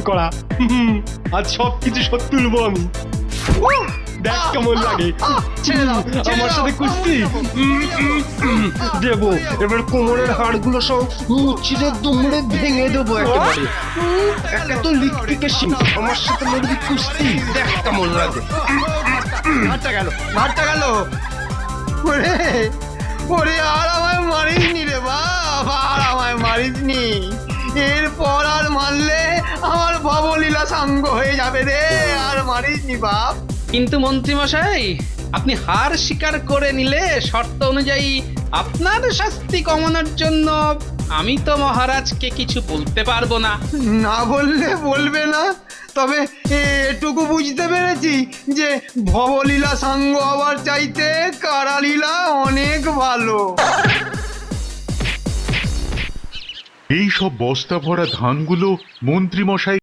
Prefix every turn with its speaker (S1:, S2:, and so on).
S1: করা। আজ সবকিছু সত্যি তুলবো আমি। দেখ কেমন লাগে। আমার সাথে কুস্তি দেবো। এবার কোমরের হাড়গুলো সব চিরে দুমড়ে ভেঙে দেবো একেবারে। একে তো লিখতে আমার সাথে লড়বি কুস্তি, দেখ কেমন লাগে।
S2: ভাতটা গেল। ওরে ওরে, আর আমায় মারিসনি রে বাপ, আর আমায় মারিসনি। এরপর আর মারলে আমার ভবলীলা সাঙ্গ হয়ে যাবে রে। আর মারিসনি বাপ।
S3: কিন্তু মন্ত্রী মশাই, আপনি হার স্বীকার করে নিলে শর্ত অনুযায়ী আপনার শাস্তি কমানোর জন্য আমি তো মহারাজকে কিছু বলতে পারবো না।
S2: না বললে বলবে না, তবে এটুকু বুঝতে পেরেছি যে ভবলীলা সাঙ্গ হওয়ার চাইতে কারালীলা অনেক ভালো।
S4: এই সব বস্তা ভরা ধানগুলো মন্ত্রী মশাই